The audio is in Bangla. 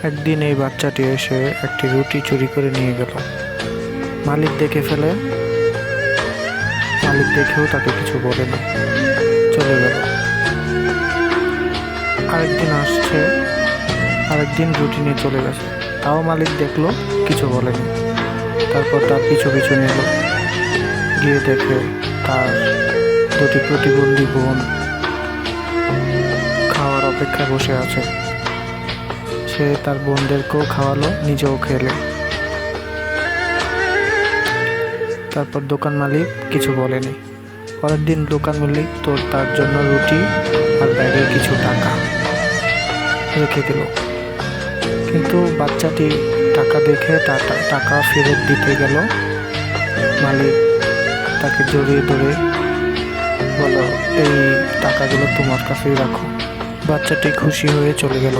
একদিন এই বাচ্চাটি এসে একটি রুটি চুরি করে নিয়ে গেল। মালিক দেখে ফেলে। মালিক দেখেও তাকে কিছু বলে না, চলে গেল। আরেকদিন আসছে, আরেকদিন রুটি নিয়ে চলে গেছে, তাও মালিক দেখলো, কিছু বলেনি। তারপর তার পিছু পিছু নিল, গিয়ে দেখে তার দুটি প্রতিবন্ধী বোন খাওয়ার অপেক্ষায় বসে আছে। সে তার বোনদেরকেও খাওয়ালো, নিজেও খেলে। তারপর দোকান মালিক কিছু বলেনি। পরের দিন দোকান মালিক তো তার জন্য রুটি আর ব্যাগে কিছু টাকা রেখে দিল। কিন্তু বাচ্চাটি টাকা দেখে টাকা ফেরত দিতে গেল। মালিক তাকে জড়িয়ে ধরে বলল, এই টাকাগুলো তোমার কাছেই রাখো। বাচ্চাটি খুশি হয়ে চলে গেল।